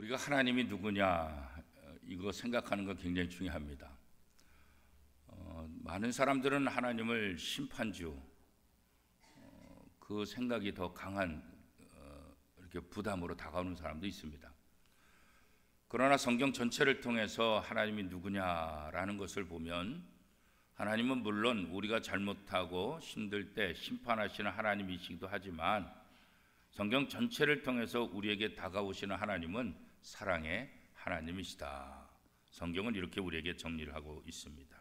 우리가 하나님이 누구냐 이거 생각하는 거 굉장히 중요합니다. 많은 사람들은 하나님을 심판주 그 생각이 더 강한 이렇게 부담으로 다가오는 사람도 있습니다. 그러나 성경 전체를 통해서 하나님이 누구냐라는 것을 보면 하나님은 물론 우리가 잘못하고 힘들 때 심판하시는 하나님이시기도 하지만 성경 전체를 통해서 우리에게 다가오시는 하나님은 사랑의 하나님이시다. 성경은 이렇게 우리에게 정리를 하고 있습니다.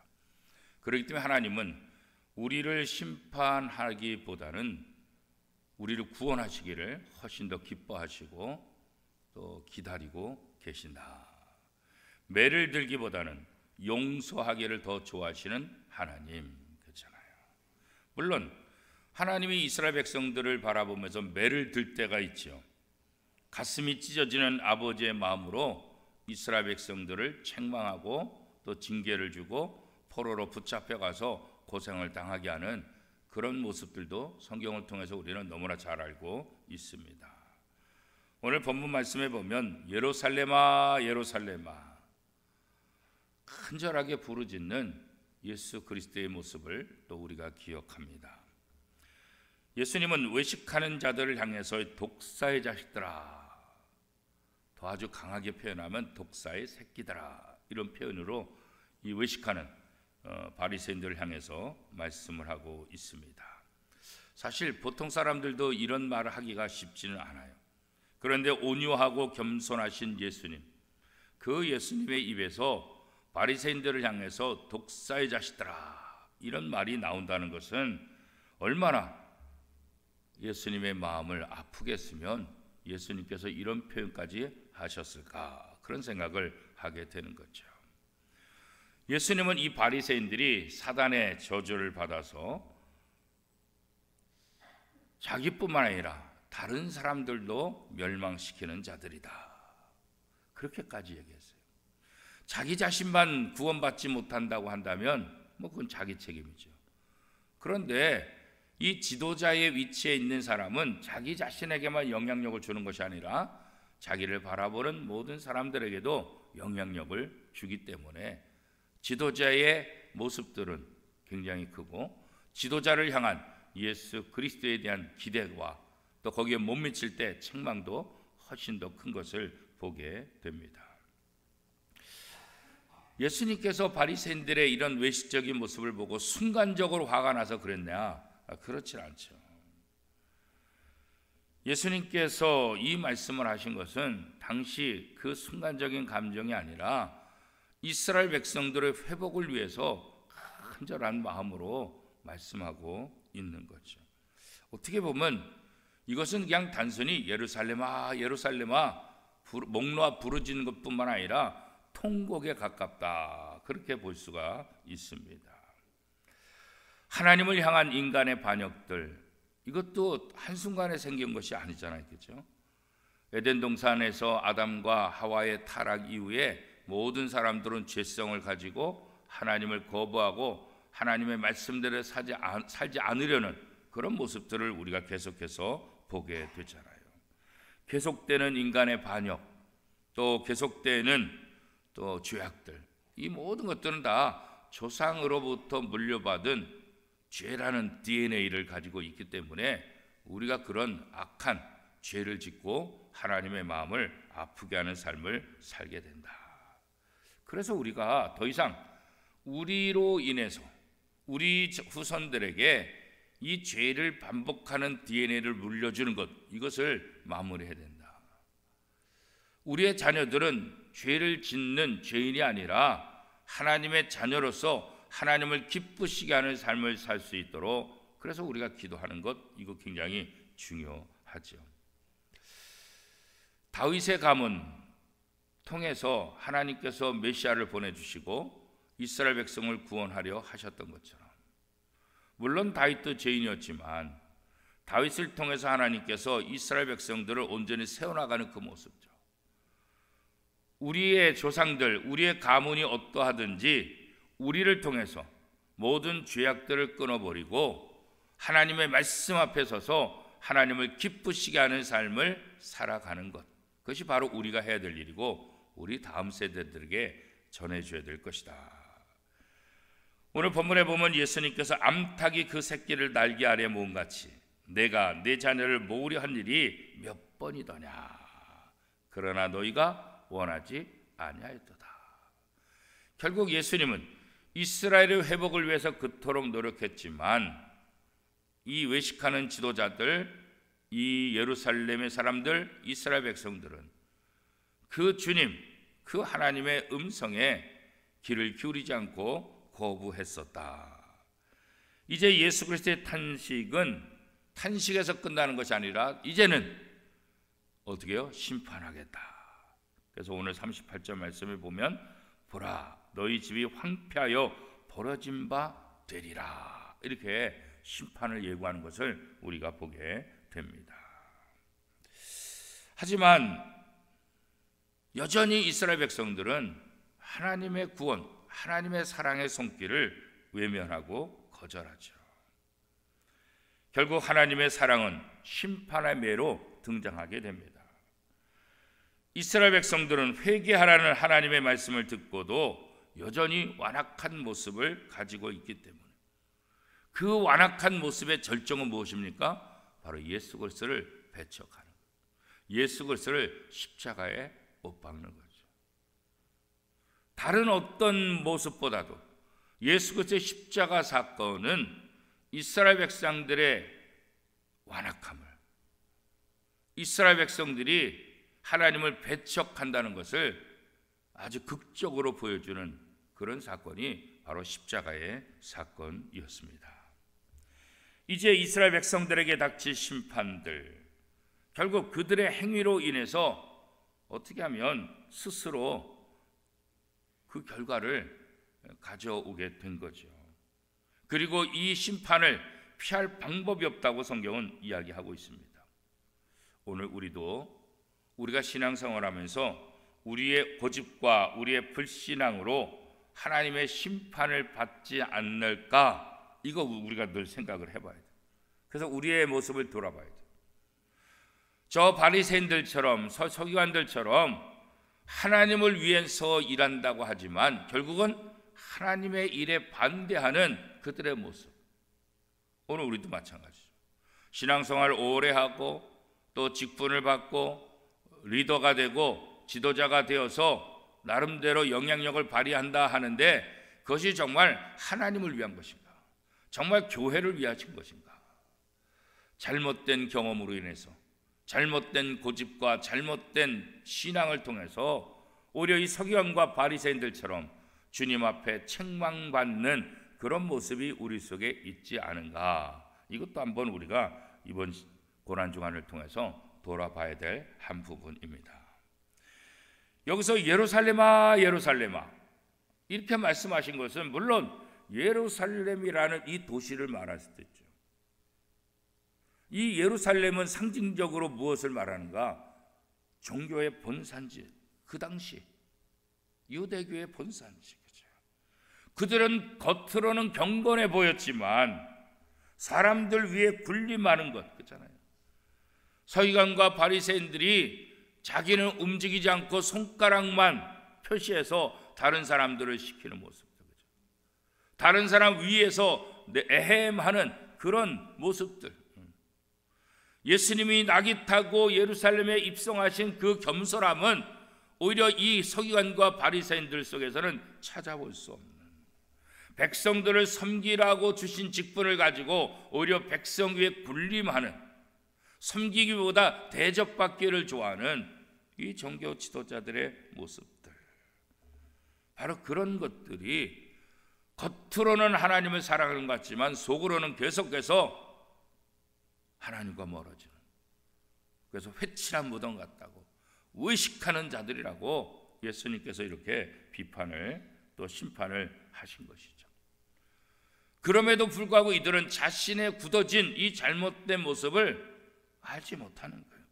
그렇기 때문에 하나님은 우리를 심판하기보다는 우리를 구원하시기를 훨씬 더 기뻐하시고 또 기다리고 계신다. 매를 들기보다는 용서하기를 더 좋아하시는 하나님, 그렇잖아요. 물론 하나님이 이스라엘 백성들을 바라보면서 매를 들 때가 있죠. 가슴이 찢어지는 아버지의 마음으로 이스라엘 백성들을 책망하고 또 징계를 주고 포로로 붙잡혀가서 고생을 당하게 하는 그런 모습들도 성경을 통해서 우리는 너무나 잘 알고 있습니다. 오늘 본문 말씀에 보면 예루살렘아 예루살렘아 간절하게 부르짖는 예수 그리스도의 모습을 또 우리가 기억합니다. 예수님은 외식하는 자들을 향해서 독사의 자식들아, 더 아주 강하게 표현하면 독사의 새끼들아, 이런 표현으로 이 외식하는 바리새인들을 향해서 말씀을 하고 있습니다. 사실 보통 사람들도 이런 말을 하기가 쉽지는 않아요. 그런데 온유하고 겸손하신 예수님, 그 예수님의 입에서 바리새인들을 향해서 독사의 자식들아 이런 말이 나온다는 것은 얼마나 예수님의 마음을 아프게 했으면 예수님께서 이런 표현까지 하셨을까, 그런 생각을 하게 되는 거죠. 예수님은 이 바리새인들이 사단의 저주를 받아서 자기뿐만 아니라 다른 사람들도 멸망시키는 자들이다, 그렇게까지 얘기했어요. 자기 자신만 구원받지 못한다고 한다면 그건 자기 책임이죠. 그런데 이 지도자의 위치에 있는 사람은 자기 자신에게만 영향력을 주는 것이 아니라 자기를 바라보는 모든 사람들에게도 영향력을 주기 때문에 지도자의 모습들은 굉장히 크고 지도자를 향한 예수 그리스도에 대한 기대와 또 거기에 못 미칠 때 책망도 훨씬 더 큰 것을 보게 됩니다. 예수님께서 바리새인들의 이런 외식적인 모습을 보고 순간적으로 화가 나서 그랬냐? 그렇지 않죠. 예수님께서 이 말씀을 하신 것은 당시 그 순간적인 감정이 아니라 이스라엘 백성들의 회복을 위해서 간절한 마음으로 말씀하고 있는 거죠. 어떻게 보면 이것은 그냥 단순히 예루살렘아 예루살렘아 목 놓아 부르짖는 것뿐만 아니라 통곡에 가깝다, 그렇게 볼 수가 있습니다. 하나님을 향한 인간의 반역들, 이것도 한순간에 생긴 것이 아니잖아요, 그렇죠? 에덴 동산에서 아담과 하와의 타락 이후에 모든 사람들은 죄성을 가지고 하나님을 거부하고 하나님의 말씀대로 살지 않으려는 그런 모습들을 우리가 계속해서 보게 되잖아요. 계속되는 인간의 반역, 또 계속되는 또 죄악들, 이 모든 것들은 다 조상으로부터 물려받은 죄라는 DNA를 가지고 있기 때문에 우리가 그런 악한 죄를 짓고 하나님의 마음을 아프게 하는 삶을 살게 된다. 그래서 우리가 더 이상 우리로 인해서 우리 후손들에게 이 죄를 반복하는 DNA를 물려주는 것, 이것을 마무리해야 된다. 우리의 자녀들은 죄를 짓는 죄인이 아니라 하나님의 자녀로서 하나님을 기쁘시게 하는 삶을 살 수 있도록, 그래서 우리가 기도하는 것, 이거 굉장히 중요하죠. 다윗의 가문 통해서 하나님께서 메시아를 보내주시고 이스라엘 백성을 구원하려 하셨던 것처럼, 물론 다윗도 죄인이었지만 다윗을 통해서 하나님께서 이스라엘 백성들을 온전히 세워나가는 그 모습죠. 우리의 조상들, 우리의 가문이 어떠하든지 우리를 통해서 모든 죄악들을 끊어버리고 하나님의 말씀 앞에 서서 하나님을 기쁘시게 하는 삶을 살아가는 것, 그것이 바로 우리가 해야 될 일이고 우리 다음 세대들에게 전해줘야 될 것이다. 오늘 본문에 보면 예수님께서 암탉이 그 새끼를 날개 아래 모은 같이 내가 내 자녀를 모으려 한 일이 몇 번이더냐. 그러나 너희가 원하지 아니하였도다. 결국 예수님은 이스라엘의 회복을 위해서 그토록 노력했지만 이 외식하는 지도자들, 이 예루살렘의 사람들, 이스라엘 백성들은 그 주님, 그 하나님의 음성에 귀를 기울이지 않고 거부했었다. 이제 예수 그리스도의 탄식은 탄식에서 끝나는 것이 아니라 이제는 어떻게 해요? 심판하겠다. 그래서 오늘 38절 말씀을 보면 보라 너희 집이 황폐하여 버려진 바 되리라. 이렇게 심판을 예고하는 것을 우리가 보게 됩니다. 하지만 여전히 이스라엘 백성들은 하나님의 구원, 하나님의 사랑의 손길을 외면하고 거절하죠. 결국 하나님의 사랑은 심판의 매로 등장하게 됩니다. 이스라엘 백성들은 회개하라는 하나님의 말씀을 듣고도 여전히 완악한 모습을 가지고 있기 때문에 그 완악한 모습의 절정은 무엇입니까? 바로 예수 그리스도를 배척하는 것, 예수 그리스도를 십자가에 못 박는 거죠. 다른 어떤 모습보다도 예수 그리스도의 십자가 사건은 이스라엘 백성들의 완악함을, 이스라엘 백성들이 하나님을 배척한다는 것을 아주 극적으로 보여주는 그런 사건이 바로 십자가의 사건이었습니다. 이제 이스라엘 백성들에게 닥칠 심판들, 결국 그들의 행위로 인해서 어떻게 하면 스스로 그 결과를 가져오게 된 거죠. 그리고 이 심판을 피할 방법이 없다고 성경은 이야기하고 있습니다. 오늘 우리가 신앙생활하면서 우리의 고집과 우리의 불신앙으로 하나님의 심판을 받지 않을까, 이거 우리가 늘 생각을 해봐야 돼요. 그래서 우리의 모습을 돌아봐야 돼요. 저 바리새인들처럼 서기관들처럼 하나님을 위해서 일한다고 하지만 결국은 하나님의 일에 반대하는 그들의 모습, 오늘 우리도 마찬가지죠. 신앙생활을 오래 하고 또 직분을 받고 리더가 되고 지도자가 되어서 나름대로 영향력을 발휘한다 하는데 그것이 정말 하나님을 위한 것인가? 정말 교회를 위하신 것인가? 잘못된 경험으로 인해서, 잘못된 고집과 잘못된 신앙을 통해서 오히려 이 서기관과 바리새인들처럼 주님 앞에 책망받는 그런 모습이 우리 속에 있지 않은가? 이것도 한번 우리가 이번 고난주간을 통해서 돌아봐야 될 한 부분입니다. 여기서 예루살렘아 예루살렘아 이렇게 말씀하신 것은 물론 예루살렘이라는 이 도시를 말할 수도 있죠. 이 예루살렘은 상징적으로 무엇을 말하는가? 종교의 본산지, 그 당시 유대교의 본산지. 그들은 겉으로는 경건해 보였지만 사람들 위에 군림하는 것, 그렇잖아요. 서기관과 바리새인들이 자기는 움직이지 않고 손가락만 표시해서 다른 사람들을 시키는 모습들, 그렇죠? 다른 사람 위에서 에헴하는 그런 모습들. 예수님이 낙이 타고 예루살렘에 입성하신 그 겸손함은 오히려 이 서기관과 바리새인들 속에서는 찾아볼 수 없는, 백성들을 섬기라고 주신 직분을 가지고 오히려 백성 위에 군림하는, 섬기기보다 대접받기를 좋아하는 이 종교 지도자들의 모습들, 바로 그런 것들이 겉으로는 하나님을 사랑하는 것 같지만 속으로는 계속해서 하나님과 멀어지는, 그래서 회칠한 무덤 같다고 의식하는 자들이라고 예수님께서 이렇게 비판을 또 심판을 하신 것이죠. 그럼에도 불구하고 이들은 자신의 굳어진 이 잘못된 모습을 알지 못하는 거예요.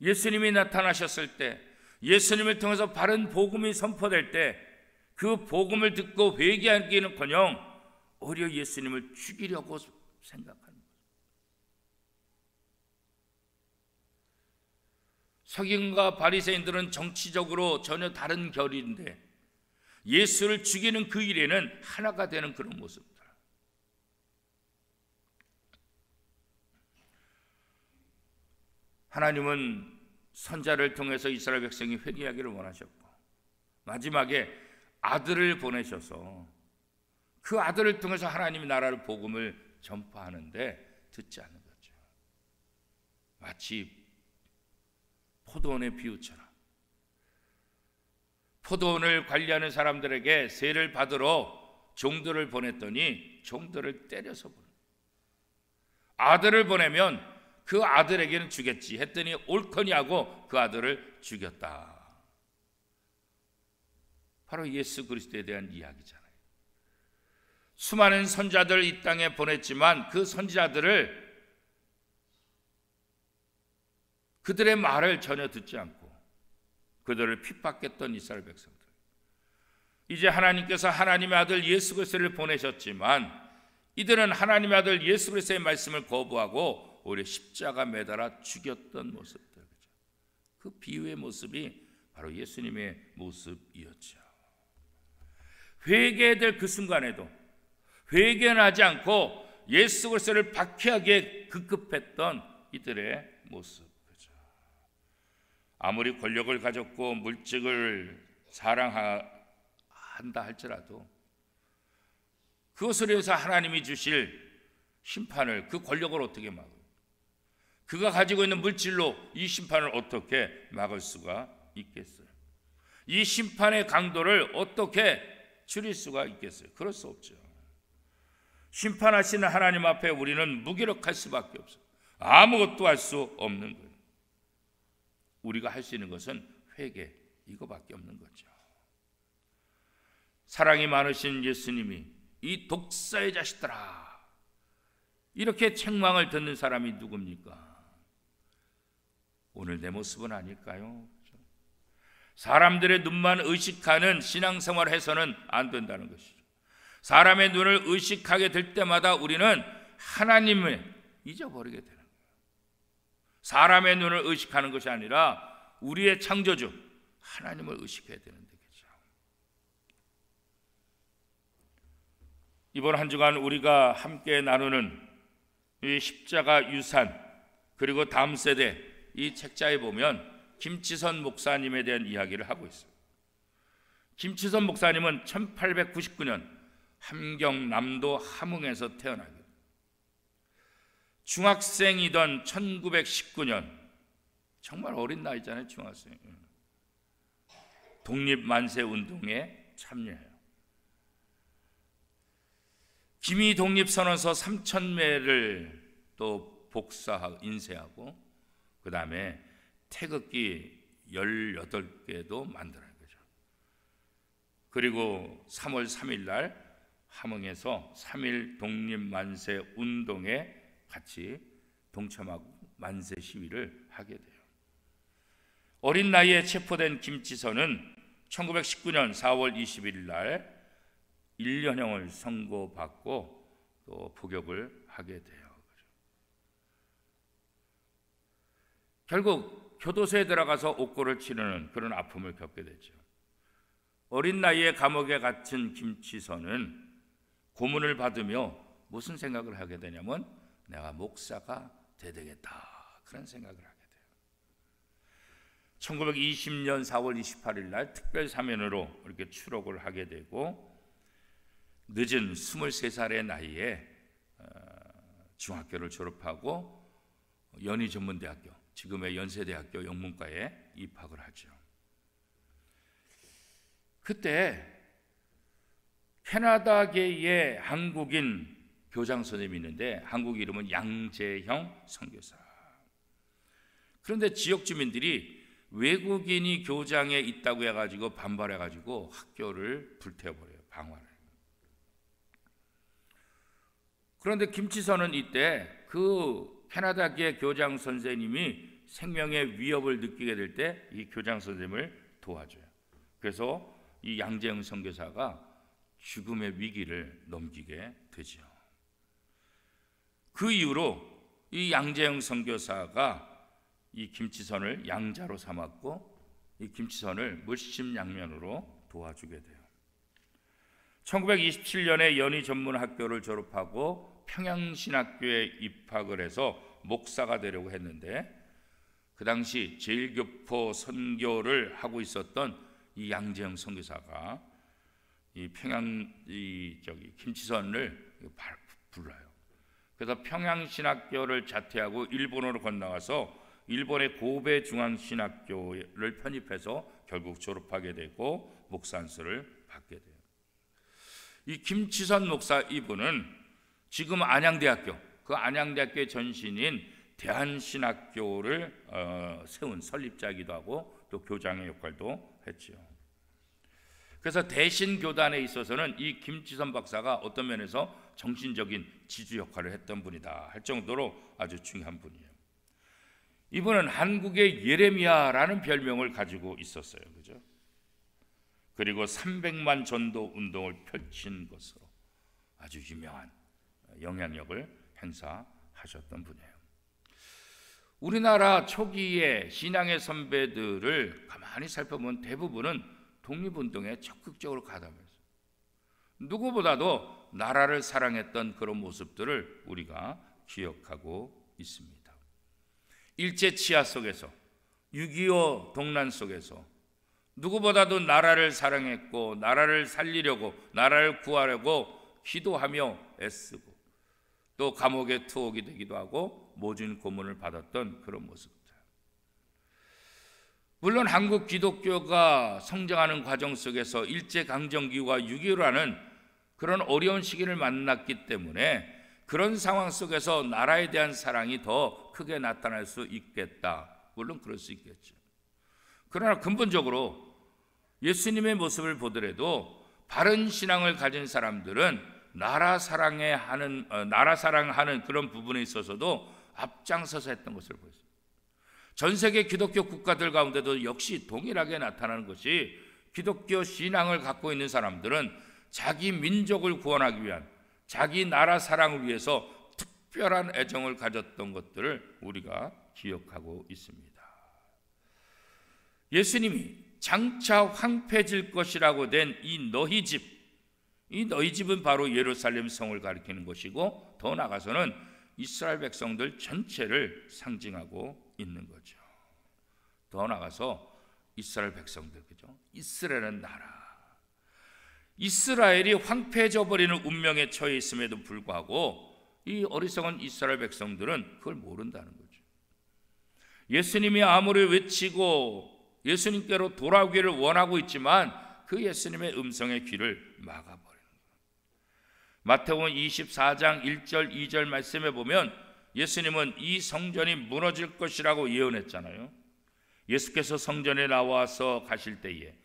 예수님이 나타나셨을 때, 예수님을 통해서 바른 복음이 선포될 때 그 복음을 듣고 회개하기는커녕 오히려 예수님을 죽이려고 생각하는 거예요. 서기관과 바리새인들은 정치적으로 전혀 다른 결인데 예수를 죽이는 그 일에는 하나가 되는 그런 모습들. 하나님은 선자를 통해서 이스라엘 백성이 회개하기를 원하셨고 마지막에 아들을 보내셔서 그 아들을 통해서 하나님의 나라를 복음을 전파하는데 듣지 않는 거죠. 마치 포도원의 비유처럼 포도원을 관리하는 사람들에게 세를 받으러 종들을 보냈더니 종들을 때려서 보내. 아들을 보내면 그 아들에게는 주겠지 했더니 옳거니 하고 그 아들을 죽였다. 바로 예수 그리스도에 대한 이야기잖아요. 수많은 선자들 이 땅에 보냈지만 그 선지자들을 그들의 말을 전혀 듣지 않고 그들을 핍박했던 이스라엘 백성들. 이제 하나님께서 하나님의 아들 예수 그리스도를 보내셨지만 이들은 하나님의 아들 예수 그리스도의 말씀을 거부하고 오히려 십자가 매달아 죽였던 모습들. 그 비유의 모습이 바로 예수님의 모습이었죠. 회개될 그 순간에도 회개는 하지 않고 예수 그리스도를 박해하기에 급급했던 이들의 모습. 아무리 권력을 가졌고 물질을 사랑한다 할지라도 그것을 위해서 하나님이 주실 심판을, 그 권력을 어떻게 막아요? 그가 가지고 있는 물질로 이 심판을 어떻게 막을 수가 있겠어요? 이 심판의 강도를 어떻게 줄일 수가 있겠어요? 그럴 수 없죠. 심판하시는 하나님 앞에 우리는 무기력할 수밖에 없어요. 아무것도 할 수 없는 거예요. 우리가 할 수 있는 것은 회개, 이거밖에 없는 거죠. 사랑이 많으신 예수님이 이 독사의 자식들아 이렇게 책망을 듣는 사람이 누굽니까? 오늘 내 모습은 아닐까요? 사람들의 눈만 의식하는 신앙생활을 해서는 안 된다는 것이죠. 사람의 눈을 의식하게 될 때마다 우리는 하나님을 잊어버리게 되는 거예요. 사람의 눈을 의식하는 것이 아니라 우리의 창조주 하나님을 의식해야 되는 거죠. 이번 한 주간 우리가 함께 나누는 이 십자가 유산, 그리고 다음 세대, 이 책자에 보면 김치선 목사님에 대한 이야기를 하고 있어요. 김치선 목사님은 1899년 함경남도 함흥에서 태어나게 됩니다. 중학생이던 1919년, 정말 어린 나이잖아요. 중학생. 독립만세운동에 참여해요. 기미 독립선언서 3,000매를 또 인쇄하고 그 다음에 태극기 18개도 만들어요. 그리고 3월 3일 날 함흥에서 3.1 독립만세 운동에 같이 동참하고 만세 시위를 하게 돼요. 어린 나이에 체포된 김치선은 1919년 4월 21일 날 1년형을 선고받고 또 복역을 하게 돼요. 결국 교도소에 들어가서 옥고를 치르는 그런 아픔을 겪게 되죠. 어린 나이에 감옥에 갇힌 김치선은 고문을 받으며 무슨 생각을 하게 되냐면 내가 목사가 돼야 되겠다, 그런 생각을 하게 돼요. 1920년 4월 28일 날 특별 사면으로 이렇게 추록을 하게 되고 늦은 23살의 나이에 중학교를 졸업하고 연희전문대학교, 지금의 연세대학교 영문과에 입학을 하죠. 그때 캐나다계의 한국인 교장 선생님이 있는데 한국 이름은 양재형 선교사. 그런데 지역 주민들이 외국인이 교장에 있다고 해가지고 반발해가지고 학교를 불태워버려요. 방화를. 그런데 김치선은 이때 그 캐나다계 교장 선생님이 생명의 위협을 느끼게 될 때 이 교장 선생님을 도와줘요. 그래서 이 양재형 선교사가 죽음의 위기를 넘기게 되죠. 그 이후로 이 양재형 선교사가 이 김치선을 양자로 삼았고 이 김치선을 물심양면으로 도와주게 돼요. 1927년에 연희 전문학교를 졸업하고 평양신학교에 입학을 해서 목사가 되려고 했는데 그 당시 제일교포 선교를 하고 있었던 이 양재영 선교사가 이 김치선을 불러요. 그래서 평양신학교를 자퇴하고 일본으로 건너가서 일본의 고베 중앙신학교를 편입해서 결국 졸업하게 되고 목사 안수를 받게 돼요. 이 김치선 목사 이분은 지금 안양대학교, 그 안양대학교의 전신인 대한신학교를 세운 설립자이기도 하고 또 교장의 역할도 했죠. 그래서 대신교단에 있어서는 이 김치선 박사가 어떤 면에서 정신적인 지주 역할을 했던 분이다 할 정도로 아주 중요한 분이에요. 이분은 한국의 예레미야라는 별명을 가지고 있었어요. 그죠? 그리고 300만 전도 운동을 펼친 것으로 아주 유명한 영향력을 행사하셨던 분이에요. 우리나라 초기의 신앙의 선배들을 가만히 살펴보면 대부분은 독립운동에 적극적으로 가담했어요. 누구보다도 나라를 사랑했던 그런 모습들을 우리가 기억하고 있습니다. 일제치하 속에서 6.25 동란 속에서 누구보다도 나라를 사랑했고 나라를 살리려고 나라를 구하려고 기도하며 애쓰고 또 감옥에 투옥이 되기도 하고 모진 고문을 받았던 그런 모습들. 물론 한국 기독교가 성장하는 과정 속에서 일제강점기와 6.25라는 그런 어려운 시기를 만났기 때문에 그런 상황 속에서 나라에 대한 사랑이 더 크게 나타날 수 있겠다. 물론 그럴 수 있겠죠. 그러나 근본적으로 예수님의 모습을 보더라도 바른 신앙을 가진 사람들은 나라 사랑하는 그런 부분에 있어서도 앞장서서 했던 것을 보였습니다. 전 세계 기독교 국가들 가운데도 역시 동일하게 나타나는 것이 기독교 신앙을 갖고 있는 사람들은 자기 민족을 구원하기 위한 자기 나라 사랑을 위해서 특별한 애정을 가졌던 것들을 우리가 기억하고 있습니다. 예수님이 장차 황폐해질 것이라고 된 이 너희 집, 이 너희 집은 바로 예루살렘 성을 가리키는 것이고 더 나아가서는 이스라엘 백성들 전체를 상징하고 있는 거죠. 더 나아가서 이스라엘 백성들, 그죠? 이스라엘은 나라. 이스라엘이 황폐해져 버리는 운명에 처해 있음에도 불구하고 이 어리석은 이스라엘 백성들은 그걸 모른다는 거죠. 예수님이 아무리 외치고 예수님께로 돌아오기를 원하고 있지만 그 예수님의 음성의 귀를 막아버리는 거예요. 마태복음 24장 1절 2절 말씀에 보면 예수님은 이 성전이 무너질 것이라고 예언했잖아요. 예수께서 성전에 나와서 가실 때에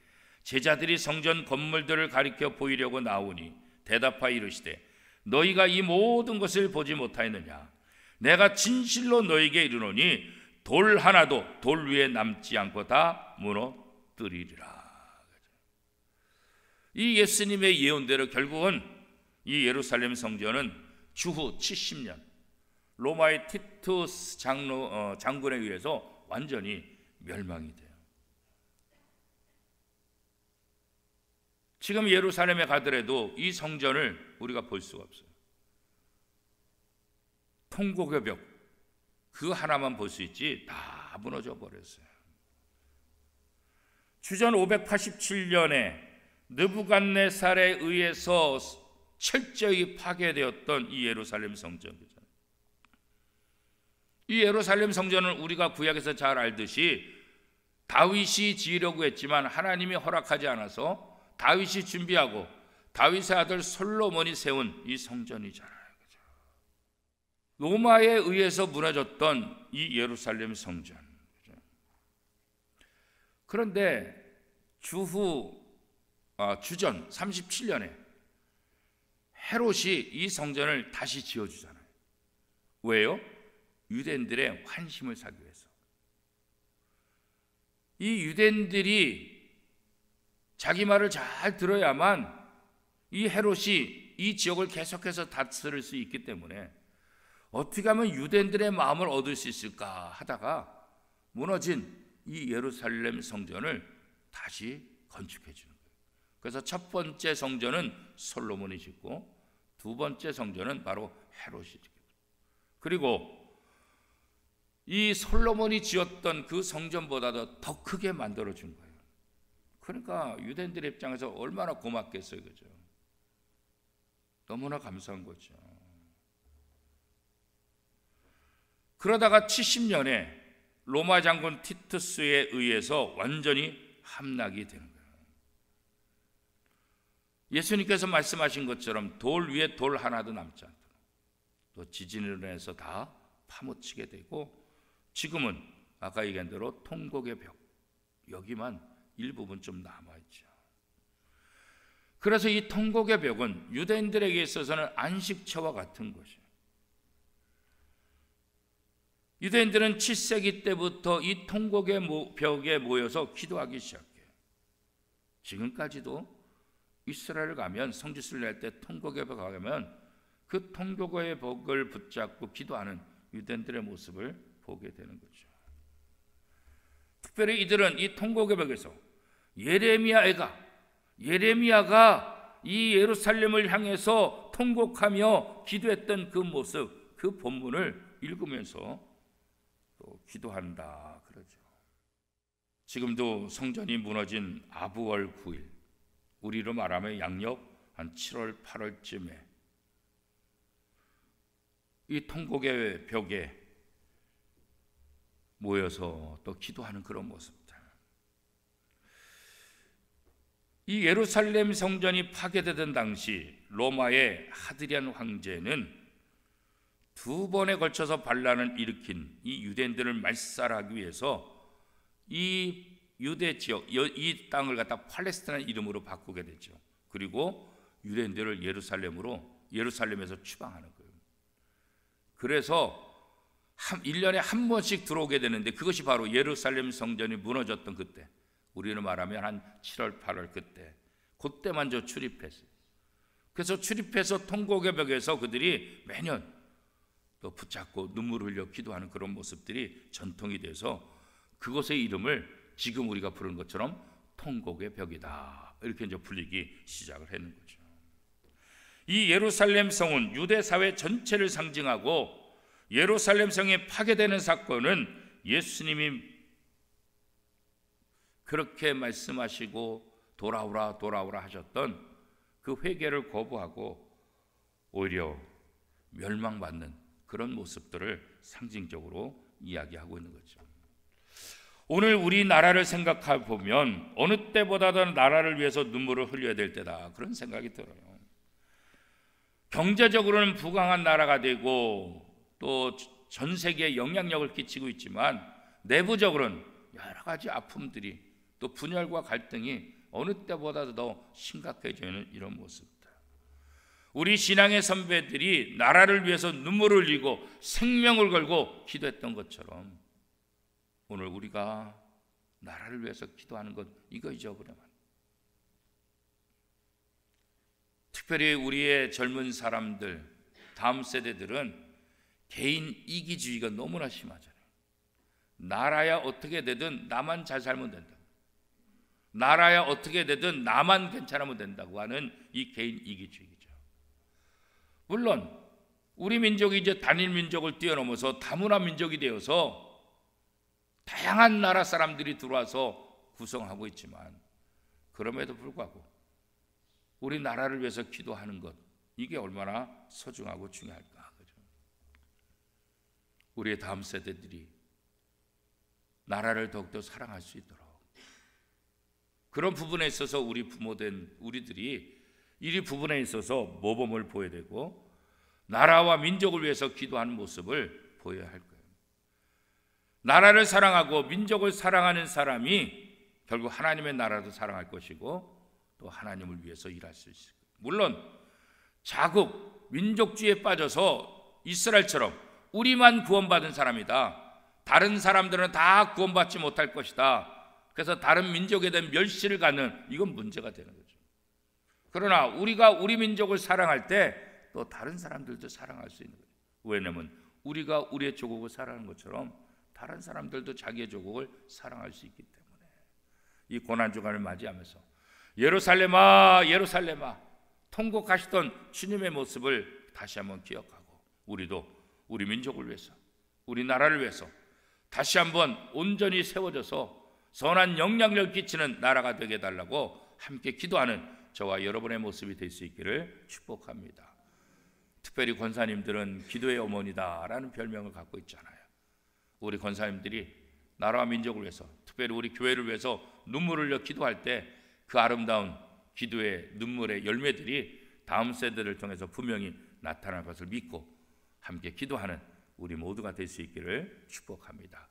제자들이 성전 건물들을 가리켜 보이려고 나오니 대답하여 이르시되 너희가 이 모든 것을 보지 못하였느냐? 내가 진실로 너희에게 이르노니 돌 하나도 돌 위에 남지 않고 다 무너뜨리리라. 이 예수님의 예언대로 결국은 이 예루살렘 성전은 주후 70년 로마의 티투스 장군에 의해서 완전히 멸망이 돼요. 지금 예루살렘에 가더라도 이 성전을 우리가 볼 수가 없어요. 통곡의 벽 그 하나만 볼 수 있지 다 무너져 버렸어요. 주전 587년에 느부갓네살에 의해서 철저히 파괴되었던 이 예루살렘 성전, 이 예루살렘 성전은 우리가 구약에서 잘 알듯이 다윗이 지으려고 했지만 하나님이 허락하지 않아서 다윗이 준비하고 다윗의 아들 솔로몬이 세운 이 성전이잖아요. 그죠? 로마에 의해서 무너졌던 이 예루살렘 성전. 그죠? 그런데 주전 37년에 헤롯이 이 성전을 다시 지어주잖아요. 왜요? 유대인들의 환심을 사기 위해서. 이 유대인들이 자기 말을 잘 들어야만 이 헤롯이 이 지역을 계속해서 다스릴 수 있기 때문에 어떻게 하면 유대인들의 마음을 얻을 수 있을까 하다가 무너진 이 예루살렘 성전을 다시 건축해 주는 거예요. 그래서 첫 번째 성전은 솔로몬이 짓고 두 번째 성전은 바로 헤롯이 짓고, 그리고 이 솔로몬이 지었던 그 성전보다도 더 크게 만들어 준 거예요. 그러니까 유대인들의 입장에서 얼마나 고맙겠어요, 그죠? 너무나 감사한 거죠. 그러다가 70년에 로마 장군 티투스에 의해서 완전히 함락이 되는 거예요. 예수님께서 말씀하신 것처럼 돌 위에 돌 하나도 남지 않도록 또 지진으로 인해서 다 파묻히게 되고, 지금은 아까 얘기한 대로 통곡의 벽, 여기만 일부분 좀 남아있죠. 그래서 이 통곡의 벽은 유대인들에게 있어서는 안식처와 같은 것이에요. 유대인들은 7세기 때부터 이 통곡의 벽에 모여서 기도하기 시작해요. 지금까지도 이스라엘 가면 성지순례 할 때 통곡의 벽 가면 그 통곡의 벽을 붙잡고 기도하는 유대인들의 모습을 보게 되는 거죠. 특별히 이들은 이 통곡의 벽에서 예레미야가 이 예루살렘을 향해서 통곡하며 기도했던 그 모습, 그 본문을 읽으면서 또 기도한다 그러죠. 지금도 성전이 무너진 아부월 9일, 우리로 말하면 양력 한 7월 8월쯤에 이 통곡의 벽에 모여서 또 기도하는 그런 모습들. 이 예루살렘 성전이 파괴되던 당시 로마의 하드리안 황제는 두 번에 걸쳐서 반란을 일으킨 이 유대인들을 말살하기 위해서 이 유대 지역, 이 땅을 갖다 팔레스타인 이름으로 바꾸게 되죠. 그리고 유대인들을 예루살렘에서 추방하는 거예요. 그래서 1년에 한 번씩 들어오게 되는데, 그것이 바로 예루살렘 성전이 무너졌던 그때, 우리는 말하면 한 7월 8월 그때만 출입했어요. 그래서 출입해서 통곡의 벽에서 그들이 매년 또 붙잡고 눈물을 흘려 기도하는 그런 모습들이 전통이 돼서 그곳의 이름을 지금 우리가 부르는 것처럼 통곡의 벽이다, 이렇게 이제 불리기 시작을 했는 거죠. 이 예루살렘 성은 유대 사회 전체를 상징하고, 예루살렘 성이 파괴되는 사건은 예수님이 그렇게 말씀하시고 돌아오라 하셨던 그 회개를 거부하고 오히려 멸망받는 그런 모습들을 상징적으로 이야기하고 있는 거죠. 오늘 우리나라를 생각해 보면 어느 때보다도 나라를 위해서 눈물을 흘려야 될 때다, 그런 생각이 들어요. 경제적으로는 부강한 나라가 되고 또 전 세계에 영향력을 끼치고 있지만, 내부적으로는 여러 가지 아픔들이, 또 분열과 갈등이 어느 때보다도 더 심각해지는 이런 모습들. 우리 신앙의 선배들이 나라를 위해서 눈물을 흘리고 생명을 걸고 기도했던 것처럼 오늘 우리가 나라를 위해서 기도하는 것, 이거 잊어버리면, 특별히 우리의 젊은 사람들, 다음 세대들은 개인 이기주의가 너무나 심하잖아요. 나라야 어떻게 되든 나만 잘 살면 된다, 나라야 어떻게 되든 나만 괜찮으면 된다고 하는 이 개인 이기주의죠. 물론 우리 민족이 이제 단일 민족을 뛰어넘어서 다문화 민족이 되어서 다양한 나라 사람들이 들어와서 구성하고 있지만, 그럼에도 불구하고 우리 나라를 위해서 기도하는 것, 이게 얼마나 소중하고 중요할까. 우리의 다음 세대들이 나라를 더욱더 사랑할 수 있도록, 그런 부분에 있어서 우리 부모된 우리들이 이 부분에 있어서 모범을 보여야 되고, 나라와 민족을 위해서 기도하는 모습을 보여야 할 거예요. 나라를 사랑하고 민족을 사랑하는 사람이 결국 하나님의 나라도 사랑할 것이고 또 하나님을 위해서 일할 수 있어요. 물론 자국, 민족주의에 빠져서 이스라엘처럼 우리만 구원받은 사람이다, 다른 사람들은 다 구원받지 못할 것이다, 그래서 다른 민족에 대한 멸시를 갖는, 이건 문제가 되는 거죠. 그러나 우리가 우리 민족을 사랑할 때 또 다른 사람들도 사랑할 수 있는 거예요. 왜냐하면 우리가 우리의 조국을 사랑하는 것처럼 다른 사람들도 자기의 조국을 사랑할 수 있기 때문에 이 고난주간을 맞이하면서 예루살렘아 예루살렘아 통곡하시던 주님의 모습을 다시 한번 기억하고 우리도 우리 민족을 위해서 우리 나라를 위해서 다시 한번 온전히 세워져서 선한 영향력을 끼치는 나라가 되게 해달라고 함께 기도하는 저와 여러분의 모습이 될 수 있기를 축복합니다. 특별히 권사님들은 기도의 어머니다라는 별명을 갖고 있잖아요. 우리 권사님들이 나라와 민족을 위해서 특별히 우리 교회를 위해서 눈물을 흘려 기도할 때 그 아름다운 기도의 눈물의 열매들이 다음 세대를 통해서 분명히 나타날 것을 믿고 함께 기도하는 우리 모두가 될 수 있기를 축복합니다.